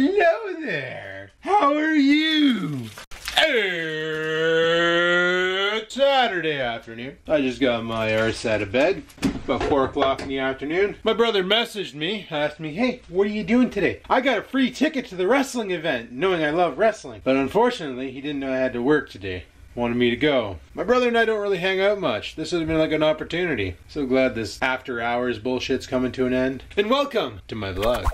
Hello there. How are you? It's Saturday afternoon. I just got my arse out of bed. About 4 o'clock in the afternoon. My brother messaged me, asked me, hey, what are you doing today? I got a free ticket to the wrestling event, knowing I love wrestling. But unfortunately, he didn't know I had to work today. Wanted me to go. My brother and I don't really hang out much. This would have been like an opportunity. So glad this after hours bullshit's coming to an end. And welcome to my vlog.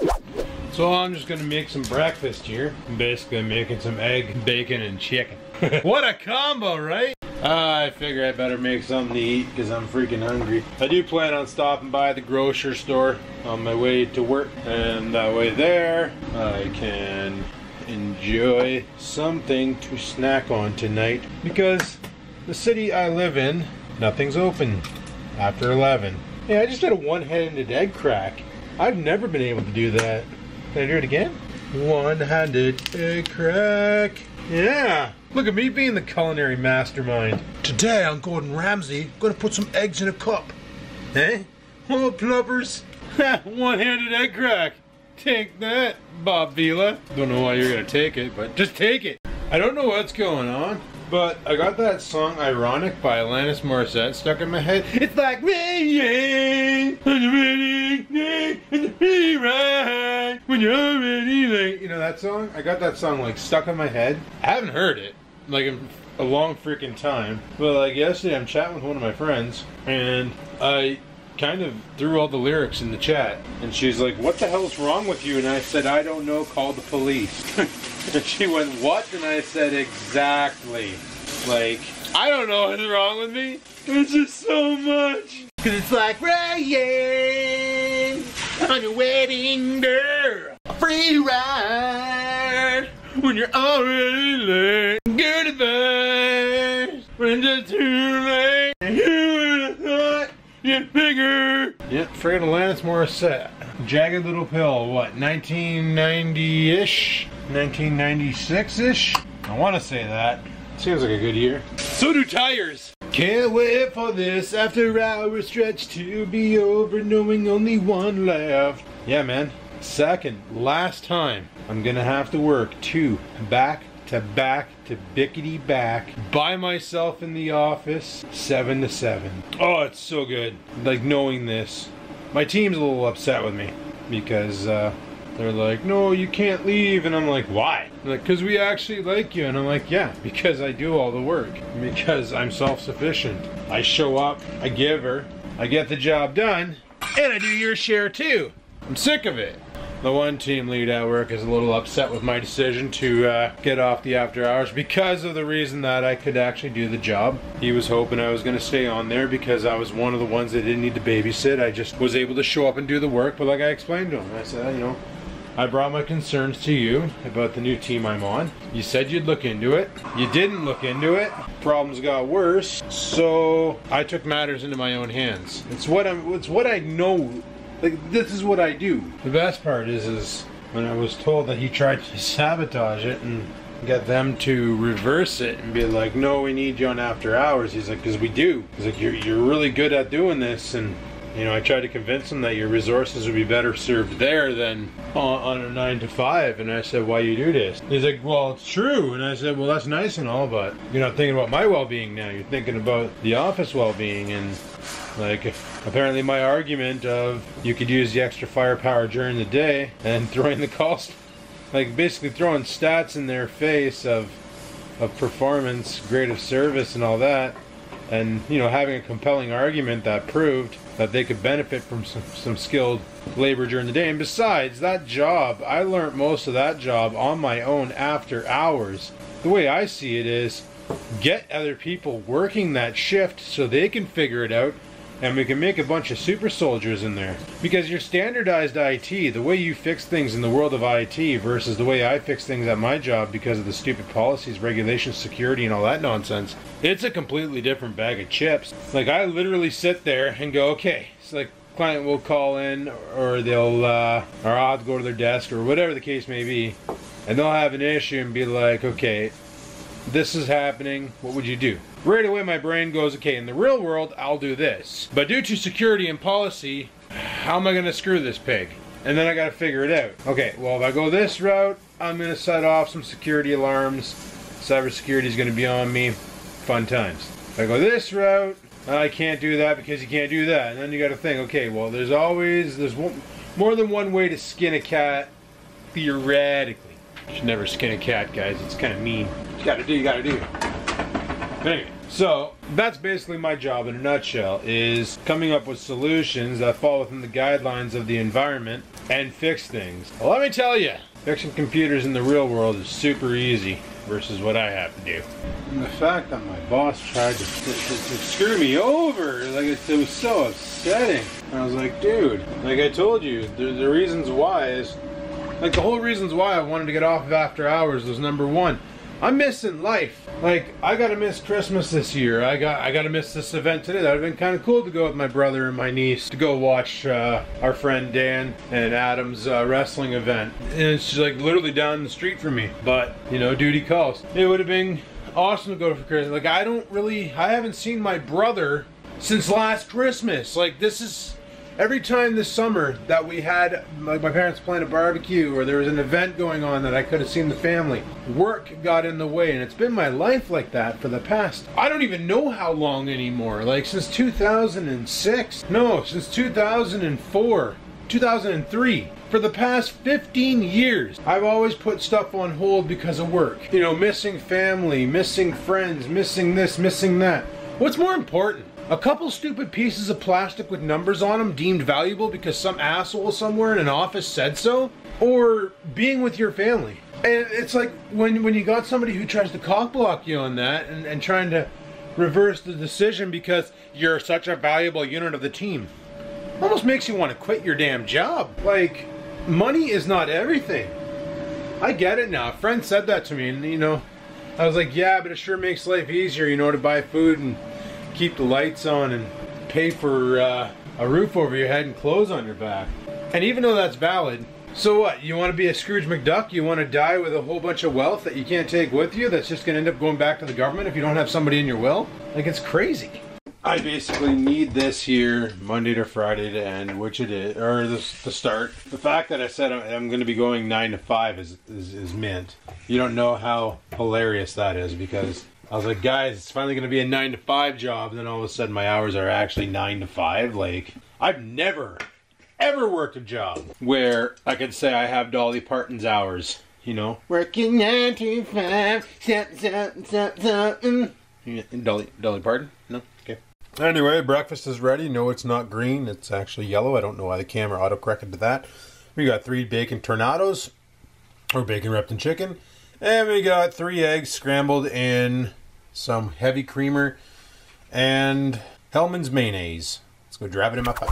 So I'm just gonna make some breakfast here. I'm basically making some egg, bacon, and chicken. What a combo, right? I figure I better make something to eat because I'm freaking hungry. I do plan on stopping by the grocery store on my way to work. And that way there, I can enjoy something to snack on tonight. Because the city I live in, nothing's open after 11. Yeah, I just had a one-handed egg crack. I've never been able to do that. Can I do it again? One-handed egg crack. Yeah. Look at me being the culinary mastermind. Today I'm Gordon Ramsay. Gonna put some eggs in a cup. Eh? Oh, plumpers. One-handed egg crack. Take that, Bob Vila. Don't know why you're gonna take it, but just take it. I don't know what's going on, but I got that song Ironic by Alanis Morissette stuck in my head. It's like raining on the wedding day and the rewrite when you're already late. You know that song? I got that song like stuck in my head. I haven't heard it like in a long freaking time. But like yesterday I'm chatting with one of my friends and I kind of threw all the lyrics in the chat and she's like, what the hell's wrong with you? And I said, I don't know, call the police. And she went, what? And I said, exactly. Like, I don't know what's wrong with me. It's just so much. Cause it's like rain on your wedding day. A free ride when you're already late. Good advice when it's just too late. You would have thought you'd figure. Yep, friggin' Alanis Morissette. Jagged Little Pill, what, 1990-ish? 1996-ish? I want to say that. Seems like a good year. So do tires. Can't wait for this after hours stretch to be over, knowing only one left. Yeah, man. Second, last time, I'm gonna have to work 2 back to bickety back by myself in the office 7 to 7. Oh, it's so good. Like knowing this. My team's a little upset with me because they're like, no, you can't leave. And I'm like, why? They're like, because we actually like you. And I'm like, yeah, because I do all the work. Because I'm self-sufficient. I show up, I give her, I get the job done, and I do your share too. I'm sick of it. The one team lead at work is a little upset with my decision to get off the after hours because of the reason that I could actually do the job. He was hoping I was going to stay on there because I was one of the ones that didn't need to babysit. I just was able to show up and do the work, but like I explained to him, I said, you know, I brought my concerns to you about the new team I'm on. You said you'd look into it. You didn't look into it. Problems got worse, so I took matters into my own hands. It's what I know. Like, this is what I do. The best part is when I was told that he tried to sabotage it and get them to reverse it and be like, no, we need you on after hours. He's like, because we do. He's like, you're really good at doing this. And, you know, I tried to convince him that your resources would be better served there than on a 9 to 5. And I said, why you do this? He's like, well, it's true. And I said, well, that's nice and all, but you're not thinking about my well-being now. You're thinking about the office well-being. And like, apparently my argument of you could use the extra firepower during the day and throwing the calls, like basically throwing stats in their face of performance, grade of service and all that, and, you know, having a compelling argument that proved that they could benefit from some skilled labor during the day. And besides, that job, I learned most of that job on my own after hours. The way I see it is, get other people working that shift so they can figure it out, and we can make a bunch of super soldiers in there. Because your standardized IT, the way you fix things in the world of IT versus the way I fix things at my job because of the stupid policies, regulations, security, and all that nonsense, it's a completely different bag of chips. Like, I literally sit there and go, okay, so like, client will call in, or they'll, or I'll have to go to their desk, or whatever the case may be, and they'll have an issue and be like, okay, this is happening, what would you do? Right away my brain goes, okay, in the real world, I'll do this. But due to security and policy, how am I going to screw this pig? and then I gotta figure it out. Okay, well, if I go this route, I'm gonna set off some security alarms. Cybersecurity is gonna be on me. Fun times. If I go this route, I can't do that because you can't do that. And then you gotta think, okay, well, there's more than one way to skin a cat, theoretically. You should never skin a cat, guys. It's kind of mean. You gotta do, you gotta do. But anyway, so that's basically my job in a nutshell, is coming up with solutions that fall within the guidelines of the environment and fix things. Well, let me tell you, fixing computers in the real world is super easy versus what I have to do. And the fact that my boss tried to screw me over, like, it was so upsetting. I was like, dude, like I told you, the reasons why is, like, the whole reasons why I wanted to get off of after hours was, number one, I'm missing life. Like, I gotta miss Christmas this year. I gotta miss this event today. That would have been kind of cool to go with my brother and my niece to go watch our friend Dan and Adam's wrestling event. And it's like literally down the street from me. But, you know, duty calls. It would have been awesome to go for Christmas. Like, I haven't seen my brother since last Christmas. Like, this is... Every time this summer that we had, like, my parents planned a barbecue or there was an event going on that I could have seen the family, work got in the way, and it's been my life like that for the past, I don't even know how long anymore, like since 2006, no, since 2004, 2003. For the past 15 years, I've always put stuff on hold because of work. You know, missing family, missing friends, missing this, missing that. What's more important? A couple stupid pieces of plastic with numbers on them deemed valuable because some asshole somewhere in an office said so? Or being with your family? And it's like when you got somebody who tries to cockblock you on that and trying to reverse the decision because you're such a valuable unit of the team. Almost makes you want to quit your damn job. Like, money is not everything. I get it now. A friend said that to me, and, you know, I was like, yeah, but it sure makes life easier, you know, to buy food and keep the lights on and pay for a roof over your head and clothes on your back. And even though that's valid, so what? You want to be a Scrooge McDuck? You want to die with a whole bunch of wealth that you can't take with you that's just going to end up going back to the government if you don't have somebody in your will? Like, it's crazy. I basically need this here Monday to Friday to end, which it is, or the start. The fact that I said I'm going to be going 9 to 5 is mint. You don't know how hilarious that is, because I was like, guys, it's finally going to be a 9 to 5 job, and then all of a sudden my hours are actually 9 to 5. Like, I've never, ever worked a job where I could say I have Dolly Parton's hours, you know? Working 9 to 5, Dolly Parton? No? Okay. Anyway, breakfast is ready. No, it's not green. It's actually yellow. I don't know why the camera auto-corrected to that. We got 3 bacon tornadoes, or bacon wrapped in chicken. And we got 3 eggs scrambled in some heavy creamer and Hellmann's mayonnaise. Let's go drive it in my pipe.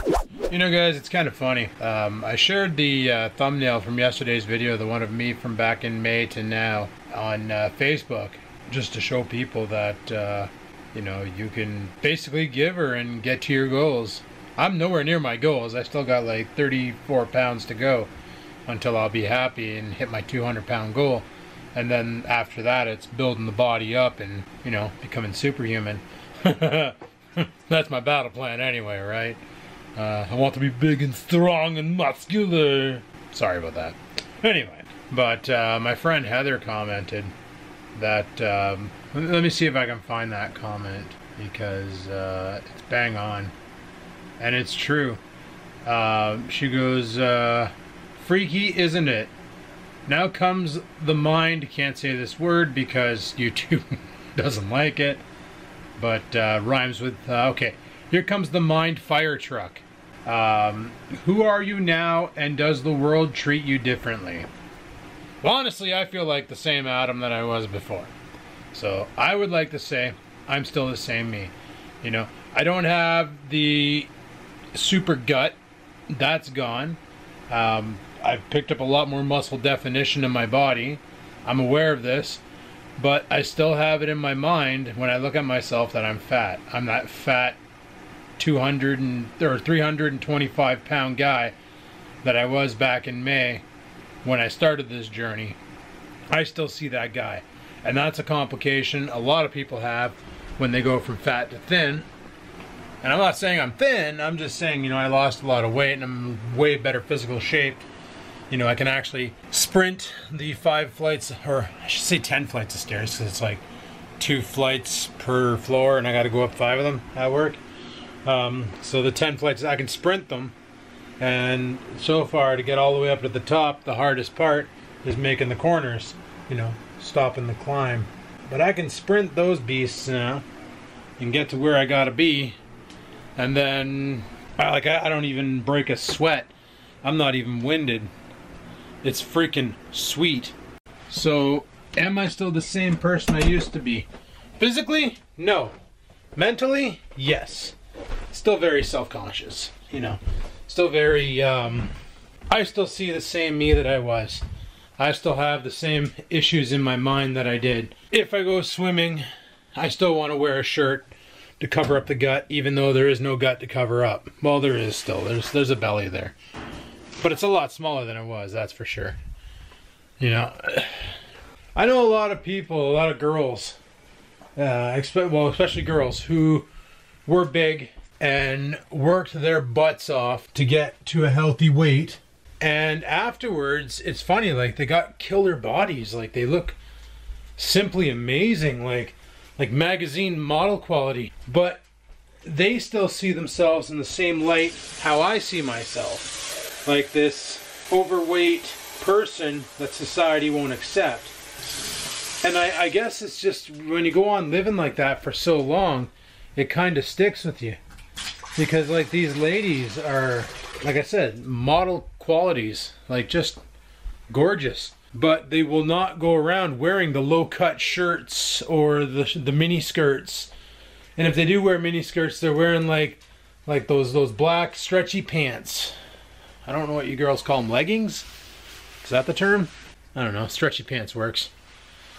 You know, guys, it's kind of funny. I shared the thumbnail from yesterday's video, the one of me from back in May to now, on Facebook, just to show people that, you know, you can basically give her and get to your goals. I'm nowhere near my goals. I still got like 34 pounds to go until I'll be happy and hit my 200-pound goal. And then after that, it's building the body up and, you know, becoming superhuman. That's my battle plan anyway, right? I want to be big and strong and muscular. Sorry about that. Anyway, but my friend Heather commented that, let me see if I can find that comment, because it's bang on. And it's true. She goes, freaky, isn't it? Now comes the mind, can't say this word because YouTube doesn't like it, but rhymes with, okay, here comes the mind fire truck. Who are you now, and does the world treat you differently? Well, honestly, I feel like the same Adam that I was before. So I would like to say I'm still the same me. You know, I don't have the super gut. That's gone. I've picked up a lot more muscle definition in my body. I'm aware of this, but I still have it in my mind when I look at myself that I'm fat. I'm that fat 325 pound guy that I was back in May when I started this journey. I still see that guy, and that's a complication a lot of people have when they go from fat to thin. And I'm not saying I'm thin, I'm just saying, you know, I lost a lot of weight and I'm in way better physical shape. You know, I can actually sprint the 5 flights, or I should say 10 flights of stairs, because it's like 2 flights per floor and I got to go up 5 of them at work. So the 10 flights, I can sprint them. And so far, to get all the way up to the top, the hardest part is making the corners, you know, stopping the climb. But I can sprint those beasts now and get to where I gotta be. And then, I don't even break a sweat. I'm not even winded. It's freaking sweet. So, am I still the same person I used to be? Physically? No. Mentally? Yes. Still very self-conscious, you know. Still very, I still see the same me that I was. I still have the same issues in my mind that I did. If I go swimming, I still want to wear a shirt to cover up the gut, even though there is no gut to cover up. Well, there is still. There's a belly there. But it's a lot smaller than it was, that's for sure. You know, I know a lot of people, a lot of girls, especially girls, who were big and worked their butts off to get to a healthy weight. And afterwards, it's funny, like, they got killer bodies. Like, they look simply amazing, like magazine model quality. But they still see themselves in the same light how I see myself. Like this overweight person that society won't accept. And I guess it's just, when you go on living like that for so long, it kind of sticks with you. Because, like, these ladies are, like I said, model qualities, like, just gorgeous. But they will not go around wearing the low-cut shirts or the mini skirts. And if they do wear mini skirts, they're wearing like those black stretchy pants. I don't know what you girls call them, leggings? Is that the term? I don't know. Stretchy pants works,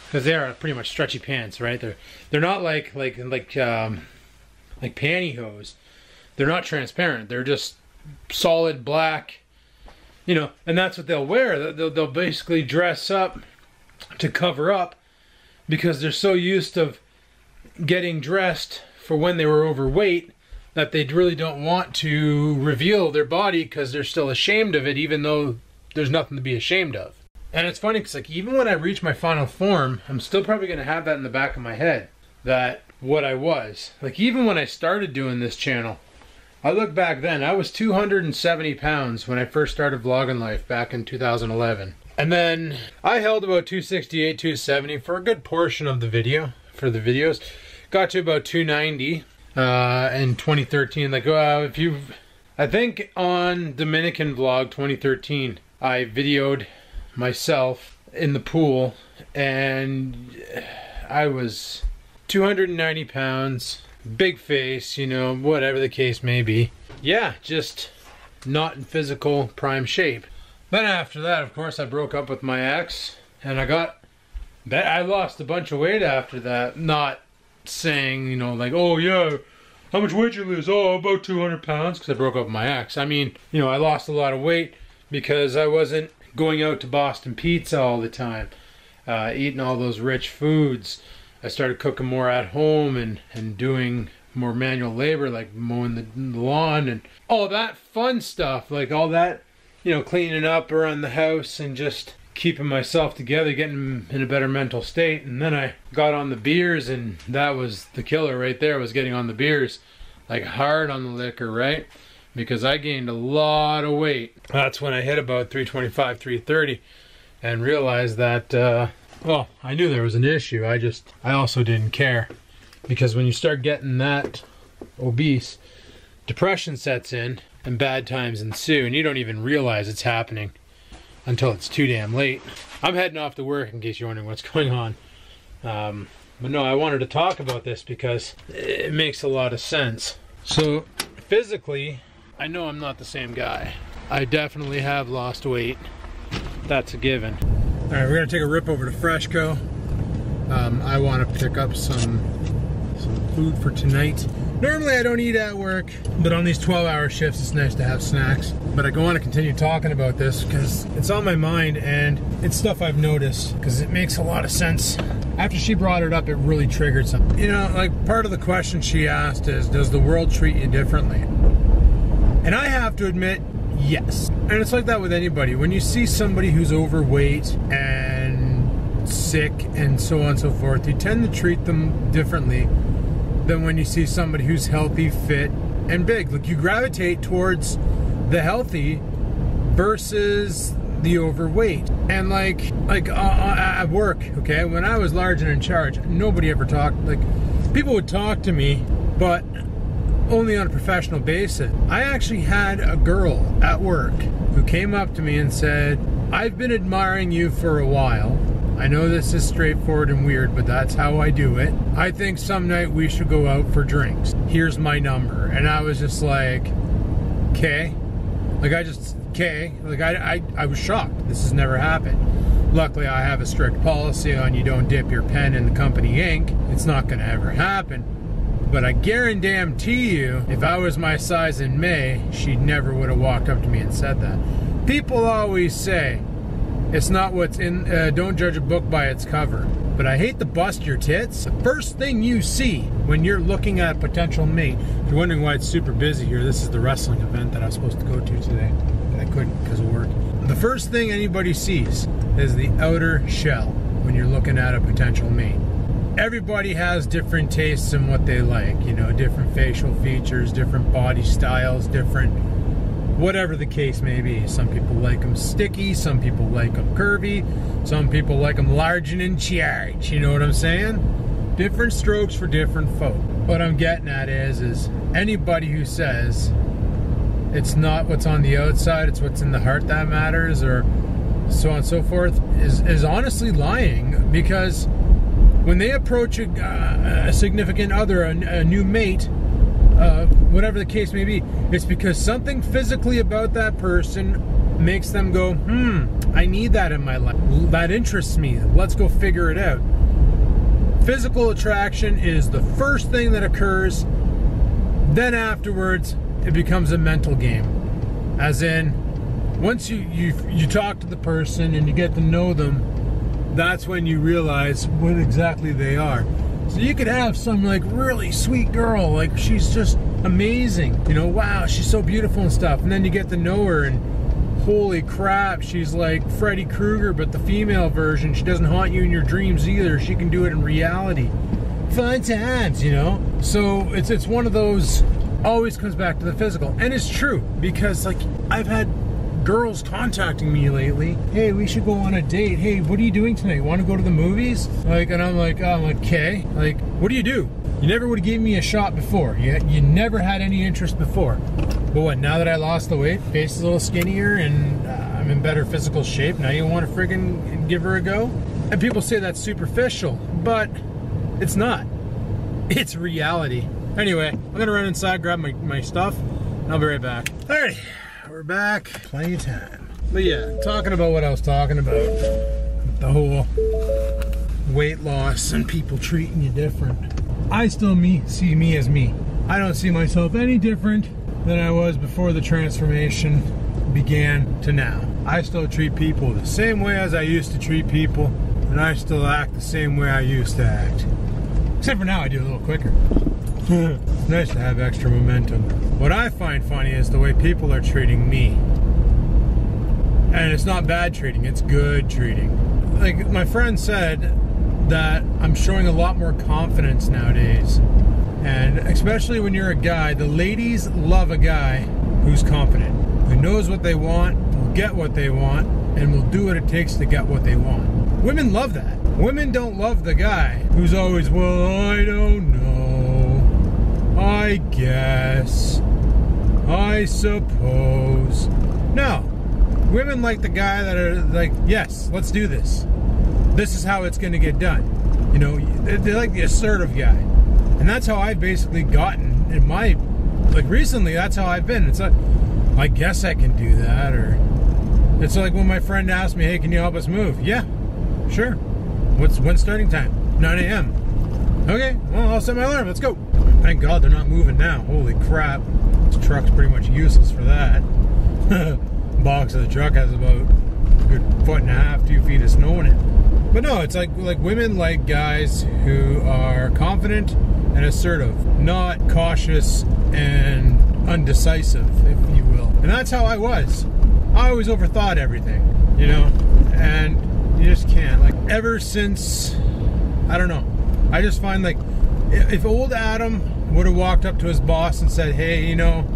because they are pretty much stretchy pants, right? They're not like pantyhose. They're not transparent. They're just solid black, you know, and that's what they'll wear. They'll basically dress up to cover up, because they're so used to getting dressed for when they were overweight that they really don't want to reveal their body, because they're still ashamed of it, even though there's nothing to be ashamed of. And it's funny, because, like, even when I reach my final form, I'm still probably going to have that in the back of my head, that what I was. Like, even when I started doing this channel, I look back then, I was 270 pounds when I first started vlogging life back in 2011. And then I held about 268, 270 for a good portion of the videos. Got to about 290 in 2013. Like, I think on Dominican Vlog 2013, I videoed myself in the pool, and I was 290 pounds. Big face, you know, whatever the case may be. Yeah, just not in physical prime shape. Then after that, of course, I broke up with my ex, and I lost a bunch of weight after that. Not saying, you know, like, oh yeah, how much weight you lose? Oh, about 200 pounds, because I broke up with my ex. I mean, you know, I lost a lot of weight because I wasn't going out to Boston Pizza all the time, eating all those rich foods. I started cooking more at home and doing more manual labor, like mowing the lawn and all that fun stuff, like all that, you know, cleaning up around the house and just keeping myself together, getting in a better mental state. And then I got on the beers, and that was the killer right there, was getting on the beers, like hard on the liquor, right? Because I gained a lot of weight. That's when I hit about 325, 330 and realized that, well, I knew there was an issue. I also didn't care, because when you start getting that obese, depression sets in and bad times ensue, and you don't even realize it's happening until it's too damn late. I'm heading off to work, in case you're wondering what's going on. But no, I wanted to talk about this because it makes a lot of sense. So physically, I know I'm not the same guy. I definitely have lost weight. That's a given. All right, we're gonna take a rip over to Freshco. I want to pick up some food for tonight. Normally I don't eat at work, but on these 12-hour shifts it's nice to have snacks. But I want to continue talking about this because it's on my mind and it's stuff I've noticed because it makes a lot of sense. After she brought it up, it really triggered something. You know, like part of the question she asked is, does the world treat you differently? And I have to admit, yes. And it's like that with anybody. When you see somebody who's overweight and sick and so on and so forth, you tend to treat them differently than when you see somebody who's healthy, fit, and big. Like, you gravitate towards the healthy versus the overweight. And like at work, okay, when I was large and in charge, nobody ever talked. Like, people would talk to me, but only on a professional basis. I actually had a girl at work who came up to me and said, I've been admiring you for a while. I know this is straightforward and weird, but that's how I do it. I think some night we should go out for drinks. Here's my number. And I was just like, okay. Like, I was shocked. This has never happened. Luckily, I have a strict policy on you don't dip your pen in the company ink. It's not gonna ever happen. But I guarantee you, if I was my size in May, she never would have walked up to me and said that. People always say, it's not what's in, don't judge a book by its cover. But I hate to bust your tits. The first thing you see when you're looking at a potential mate, if you're wondering why it's super busy here, this is the wrestling event that I was supposed to go to today. But I couldn't because of work. The first thing anybody sees is the outer shell when you're looking at a potential mate. Everybody has different tastes in what they like, you know, different facial features, different body styles, different whatever the case may be. Some people like them sticky, some people like them curvy, some people like them large and in charge, you know what I'm saying? Different strokes for different folk. What I'm getting at is anybody who says it's not what's on the outside, it's what's in the heart that matters, or so on and so forth, is honestly lying, because when they approach a significant other, a new mate, whatever the case may be, it's because something physically about that person makes them go, I need that in my life. That interests me. Let's go figure it out. Physical attraction is the first thing that occurs. Then afterwards, it becomes a mental game. As in, once you talk to the person and you get to know them, that's when you realize what exactly they are. So you could have some like really sweet girl, like she's just amazing, you know, wow, she's so beautiful and stuff, and then you get to know her and holy crap, she's like Freddy Krueger, but the female version. She doesn't haunt you in your dreams either, she can do it in reality. Fun times, you know. So it's one of those, always comes back to the physical. And it's true, because like I've had girls contacting me lately. Hey, we should go on a date. Hey, what are you doing tonight? Want to go to the movies? Like, and I'm like, okay. Like, what do? You never would have given me a shot before. You never had any interest before. But what, now that I lost the weight, face is a little skinnier, and I'm in better physical shape, now you want to friggin' give her a go? And people say that's superficial, but it's not. It's reality. Anyway, I'm gonna run inside, grab my stuff, and I'll be right back. Alrighty. We're back, plenty of time. But yeah, talking about what I was talking about, the whole weight loss and people treating you different. I still see me as me. I don't see myself any different than I was before the transformation began to now. I still treat people the same way as I used to treat people, and I still act the same way I used to act. Except for now I do it a little quicker. It's nice to have extra momentum. What I find funny is the way people are treating me. And it's not bad treating, it's good treating. Like my friend said that I'm showing a lot more confidence nowadays. And especially when you're a guy, the ladies love a guy who's confident, who knows what they want, will get what they want, and will do what it takes to get what they want. Women love that. Women don't love the guy who's always, well, I don't know, I guess, I suppose. No, women like the guy that are like, yes, let's do this. This is how it's going to get done. You know, they like the assertive guy. And that's how I've basically gotten in my, like recently, that's how I've been. It's like, I guess I can do that. Or it's like when my friend asked me, hey, can you help us move? Yeah, sure. When's starting time? 9 a.m. Okay, well, I'll set my alarm. Let's go. Thank God they're not moving now. Holy crap. This truck's pretty much useless for that. Box of the truck has about a good 1.5 feet, 2 feet of snow in it. But no, it's like women like guys who are confident and assertive, not cautious and undecisive, if you will. And that's how I was. I always overthought everything, you know, and you just can't. Like, ever since, I don't know, I just find like, if old Adam would have walked up to his boss and said, hey, you know,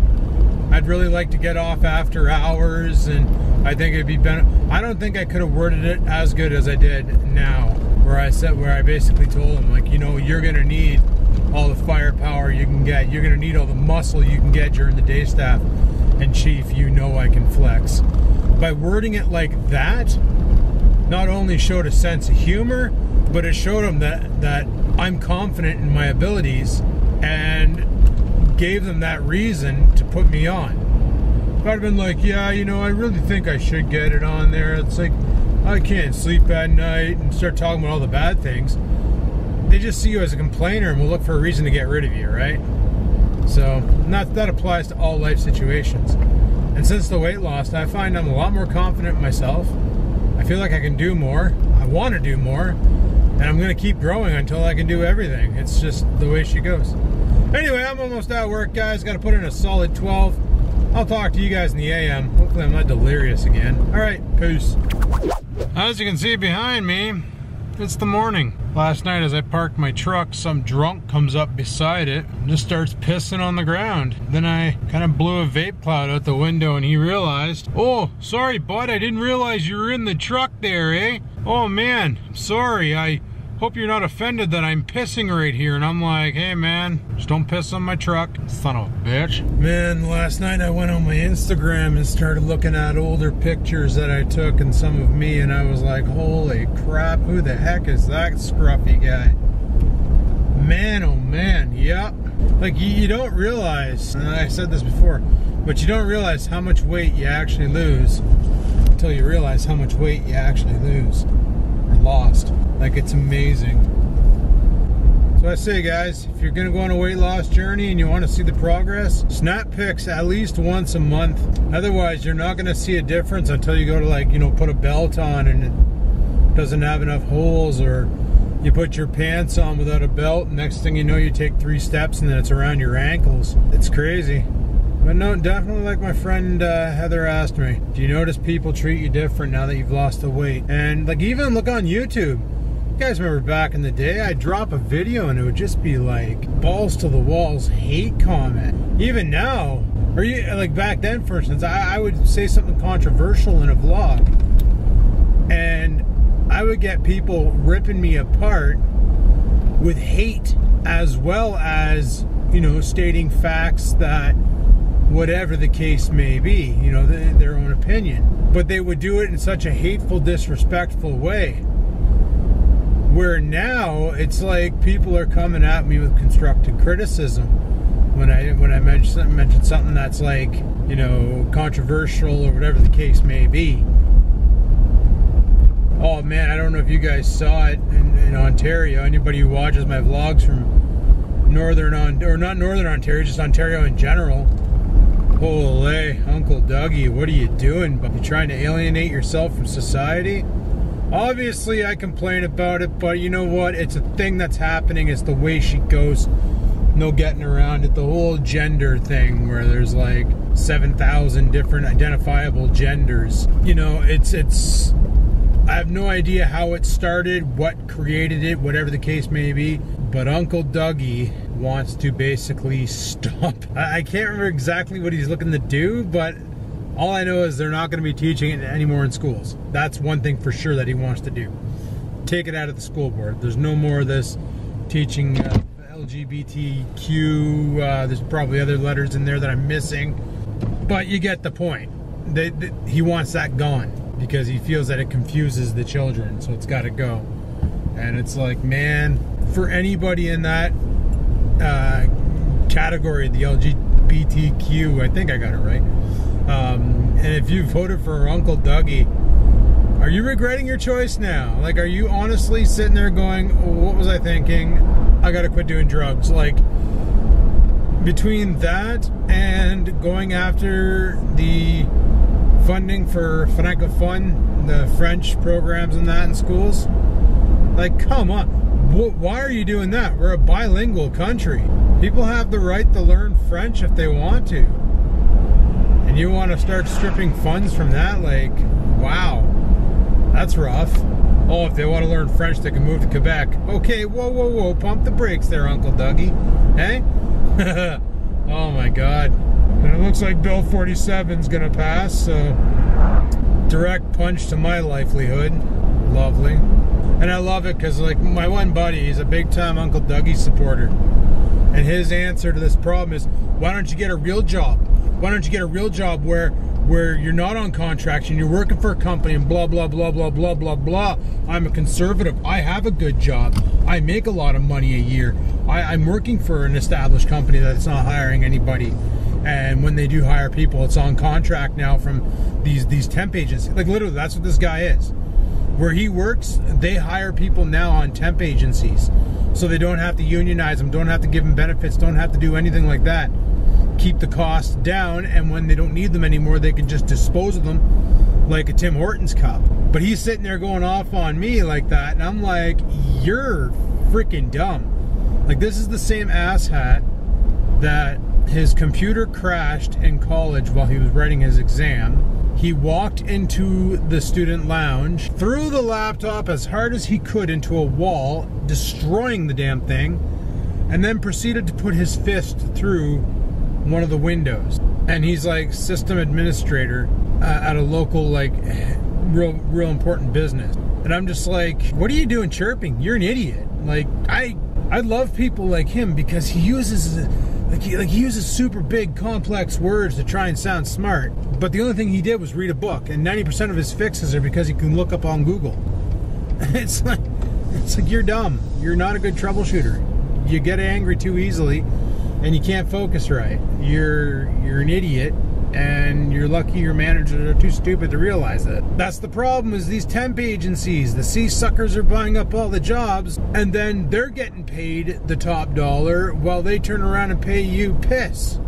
I'd really like to get off after hours, and I think it'd be better. I don't think I could have worded it as good as I did now, where I basically told him, like, you know, you're gonna need all the firepower you can get. You're gonna need all the muscle you can get during the day staff. And Chief, you know I can flex. By wording it like that, not only showed a sense of humor, but it showed him that I'm confident in my abilities, and gave them that reason to put me on. If I'd have been like, yeah, you know, I really think I should get it on there, it's like, I can't sleep at night, and start talking about all the bad things, they just see you as a complainer and will look for a reason to get rid of you, right? So that applies to all life situations. And since the weight loss, I find I'm a lot more confident in myself. I feel like I can do more. I want to do more. And I'm going to keep growing until I can do everything. It's just the way she goes. Anyway, I'm almost at work, guys. Got to put in a solid 12. I'll talk to you guys in the AM. Hopefully I'm not delirious again. All right, peace. As you can see behind me, it's the morning. Last night as I parked my truck, some drunk comes up beside it and just starts pissing on the ground. Then I kind of blew a vape cloud out the window and he realized, oh, sorry bud, I didn't realize you were in the truck there, eh? Oh man, sorry, I hope you're not offended that I'm pissing right here. And I'm like, hey man, just don't piss on my truck, son of a bitch. Man, last night I went on my Instagram and started looking at older pictures that I took and some of me, and I was like, holy crap, who the heck is that scruffy guy? Man, oh man, yep. Like, you don't realize, and I said this before, but you don't realize how much weight you actually lose until you realize how much weight you actually lose or lost. Like, it's amazing. So I say, guys, if you're gonna go on a weight loss journey and you want to see the progress, snap pics at least once a month. Otherwise, you're not gonna see a difference until you go to, like, you know, put a belt on and it doesn't have enough holes, or you put your pants on without a belt. Next thing you know, you take 3 steps and then it's around your ankles. It's crazy. But no, definitely, like my friend Heather asked me, do you notice people treat you different now that you've lost the weight? And like, even look on YouTube. You guys remember back in the day, I'd drop a video and it would just be like balls to the walls hate comment. Even now, or you, like back then, for instance, I would say something controversial in a vlog and I would get people ripping me apart with hate, as well as, you know, stating facts that whatever the case may be, you know, their own opinion. But they would do it in such a hateful, disrespectful way. Where now it's like people are coming at me with constructive criticism when I mention something that's like, you know, controversial or whatever the case may be. Oh man, I don't know if you guys saw it in Ontario. Anybody who watches my vlogs from not Northern Ontario, just Ontario in general. Holy, Uncle Dougie, what are you doing? You trying to alienate yourself from society? Obviously, I complain about it, but you know what? It's a thing that's happening. It's the way she goes. No getting around it. The whole gender thing where there's like 7,000 different identifiable genders. You know, it's I have no idea how it started, what created it, whatever the case may be, but Uncle Dougie wants to basically stop. I can't remember exactly what he's looking to do, but all I know is they're not going to be teaching it anymore in schools. That's one thing for sure that he wants to do. Take it out of the school board. There's no more of this teaching LGBTQ. There's probably other letters in there that I'm missing, but you get the point. He wants that gone because he feels that it confuses the children, so it's got to go. And it's like, man, for anybody in that category, the LGBTQ, I think I got it right. And if you voted for Uncle Dougie, are you regretting your choice now? Like, are you honestly sitting there going, oh, what was I thinking? I gotta quit doing drugs. Like, between that and going after the funding for Francophone, the French programs and that in schools, like, come on. Why are you doing that? We're a bilingual country. People have the right to learn French if they want to. And you want to start stripping funds from that? Like, wow. That's rough. Oh, if they want to learn French, they can move to Quebec. Okay, whoa. Pump the brakes there, Uncle Dougie. Hey? Oh my God. And it looks like Bill 47's gonna pass, so direct punch to my livelihood. Lovely. And I love it because, like, my one buddy, he's a big time Uncle Dougie supporter. And his answer to this problem is, why don't you get a real job? Why don't you get a real job where you're not on contract and you're working for a company and blah, blah, blah, blah, blah, blah, blah. I'm a conservative. I have a good job. I make a lot of money a year. I'm working for an established company that's not hiring anybody. And when they do hire people, it's on contract now from these temp agencies. Like, literally, that's what this guy is. Where he works, they hire people now on temp agencies. So they don't have to unionize them, don't have to give them benefits, don't have to do anything like that. Keep the costs down, and when they don't need them anymore, they can just dispose of them like a Tim Hortons cup. But he's sitting there going off on me like that, and I'm like, you're freaking dumb. Like, this is the same asshat that his computer crashed in college while he was writing his exam. He walked into the student lounge, threw the laptop as hard as he could into a wall, destroying the damn thing, and then proceeded to put his fist through one of the windows. And he's like system administrator at a local, like, real important business. And I'm just like, what are you doing chirping? You're an idiot. Like, I love people like him because he uses he uses super big complex words to try and sound smart. But the only thing he did was read a book, and 90% of his fixes are because he can look up on Google. It's like you're dumb. You're not a good troubleshooter. You get angry too easily, and you can't focus right. You're an idiot, and you're lucky your managers are too stupid to realize it. That's the problem, is these temp agencies. The sea suckers are buying up all the jobs, and then they're getting paid the top dollar while they turn around and pay you piss.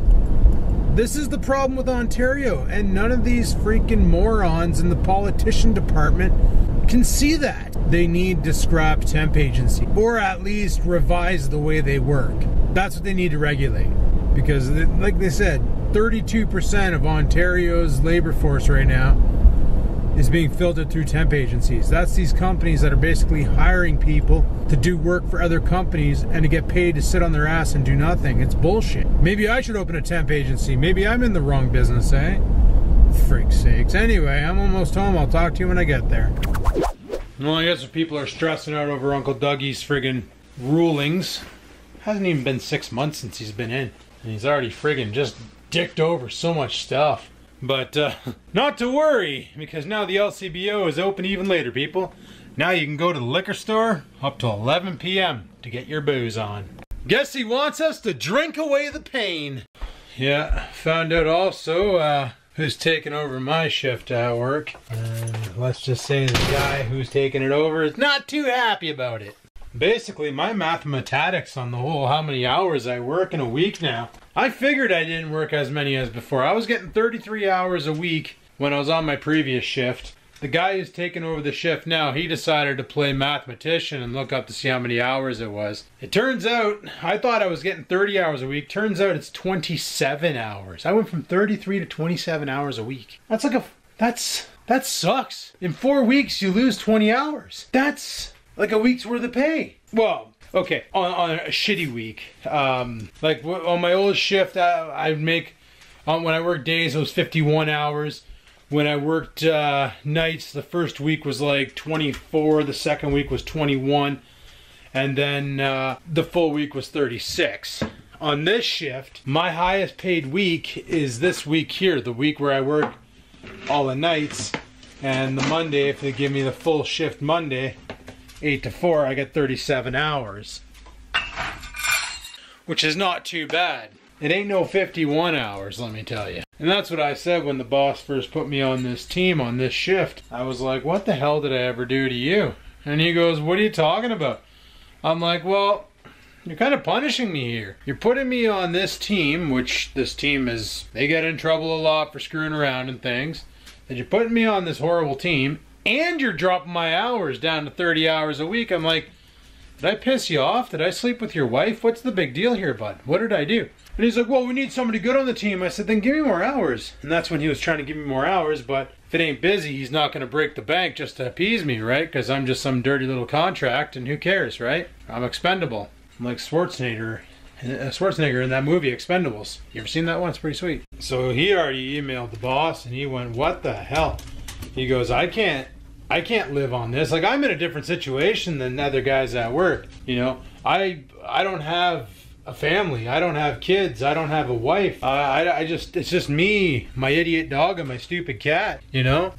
This is the problem with Ontario, and none of these freaking morons in the politician department can see that. They need to scrap temp agency, or at least revise the way they work. That's what they need to regulate, because like they said, 32% of Ontario's labor force right now is being filtered through temp agencies. That's these companies that are basically hiring people to do work for other companies and to get paid to sit on their ass and do nothing. It's bullshit. Maybe I should open a temp agency. Maybe I'm in the wrong business, eh? Freak's sakes. Anyway, I'm almost home. I'll talk to you when I get there. Well, I guess if people are stressing out over Uncle Dougie's friggin' rulings, hasn't even been 6 months since he's been in, and he's already friggin' just dicked over so much stuff. But not to worry, because now the LCBO is open even later, people. Now you can go to the liquor store up till 11 p.m. to get your booze on. Guess he wants us to drink away the pain. Yeah, found out also who's taking over my shift at work. And let's just say the guy who's taking it over is not too happy about it. Basically, my mathematics on the whole how many hours I work in a week now. I figured I didn't work as many as before. I was getting 33 hours a week when I was on my previous shift. The guy who's taking over the shift now, he decided to play mathematician and look up to see how many hours it was. It turns out, I thought I was getting 30 hours a week. Turns out it's 27 hours. I went from 33 to 27 hours a week. That's like that sucks. In 4 weeks, you lose 20 hours. That's like a week's worth of pay. Well, okay, on a shitty week. Like on my old shift, I'd make, when I worked days, it was 51 hours. When I worked nights, the first week was like 24, the second week was 21, and then the full week was 36. On this shift, my highest paid week is this week here, the week where I work all the nights, and the Monday, if they give me the full shift Monday, 8 to 4, I get 37 hours. Which is not too bad. It ain't no 51 hours, let me tell you. And that's what I said when the boss first put me on this team, on this shift. I was like, what the hell did I ever do to you? And he goes, what are you talking about? I'm like, well, You're kind of punishing me here. You're putting me on this team, which this team is, they get in trouble a lot for screwing around and things. And you're putting me on this horrible team, and you're dropping my hours down to 30 hours a week. I'm like, did I piss you off? Did I sleep with your wife? What's the big deal here, bud? What did I do? And he's like, well, we need somebody good on the team. I said, then give me more hours. And that's when he was trying to give me more hours, but if it ain't busy, he's not going to break the bank just to appease me, right? Because I'm just some dirty little contract, and who cares, right? I'm expendable. I'm like Schwarzenegger in that movie, Expendables. You ever seen that one? It's pretty sweet. So he already emailed the boss, and he went, what the hell? He goes, I can't live on this. Like, I'm in a different situation than other guys at work. You know, I don't have a family. I don't have kids. I don't have a wife. It's just me, my idiot dog, and my stupid cat. You know,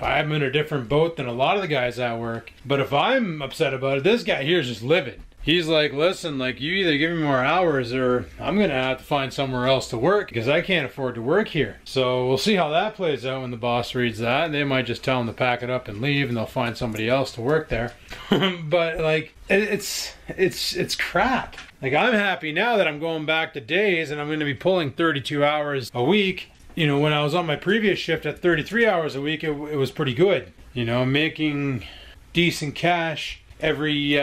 I'm in a different boat than a lot of the guys at work. But if I'm upset about it, this guy here is just livid. He's like, listen, like, you either give me more hours or I'm gonna have to find somewhere else to work because I can't afford to work here. So we'll see how that plays out when the boss reads that. They might just tell him to pack it up and leave, and they'll find somebody else to work there. But like, it's crap. Like, I'm happy now that I'm going back to days and I'm gonna be pulling 32 hours a week. You know, when I was on my previous shift at 33 hours a week, it was pretty good. You know, making decent cash every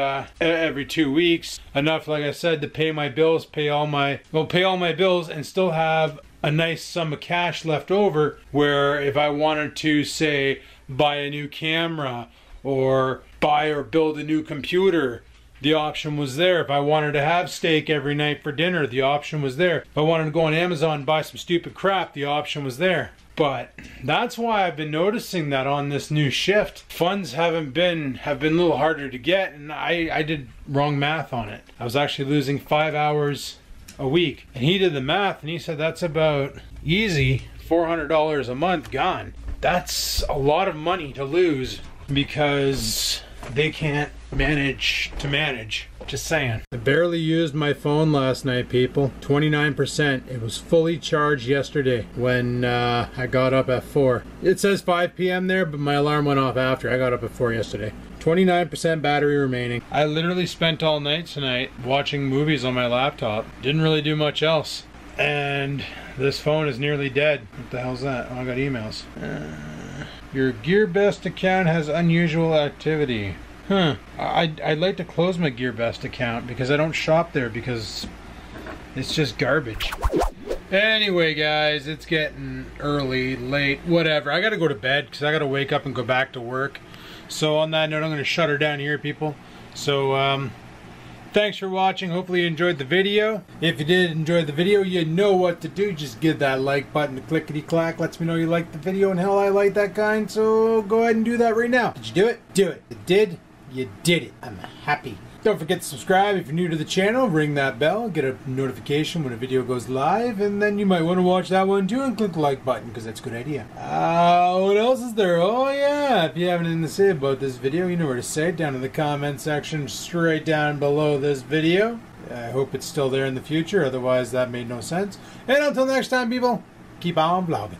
2 weeks, enough, like I said, to pay my bills, pay all my bills, and still have a nice sum of cash left over, where if I wanted to, say, buy a new camera or buy or build a new computer, the option was there. If I wanted to have steak every night for dinner, the option was there. If I wanted to go on Amazon and buy some stupid crap, the option was there. But that's why I've been noticing that on this new shift, funds have been a little harder to get, and I did wrong math on it. I was actually losing 5 hours a week, and he did the math, and he said that's about easy $400 a month gone. That's a lot of money to lose because they can't manage to manage. Just saying. I barely used my phone last night, people. 29%. It was fully charged yesterday when I got up at 4. It says 5 p.m. there, but my alarm went off after. I got up at 4 yesterday. 29% battery remaining. I literally spent all night tonight watching movies on my laptop. Didn't really do much else. And this phone is nearly dead. What the hell's that? Oh, I got emails. Your GearBest account has unusual activity. Huh. I'd like to close my GearBest account because I don't shop there because it's just garbage. Anyway, guys, it's getting early, late, whatever. I gotta go to bed because I gotta wake up and go back to work. So on that note, I'm gonna shut her down here, people. So, thanks for watching. Hopefully you enjoyed the video. If you did enjoy the video, you know what to do. Just give that like button a clickety-clack. Lets me know you liked the video, and hell, I like that kind. So go ahead and do that right now. Did you do it? Do it. You did? You did it. I'm happy. Don't forget to subscribe if you're new to the channel. Ring that bell. Get a notification when a video goes live. And then you might want to watch that one too and click the like button because that's a good idea. What else is there? Oh yeah, if you have anything to say about this video, you know where to say it. Down in the comment section straight down below this video. I hope it's still there in the future. Otherwise, that made no sense. And until next time, people, keep on vlogging.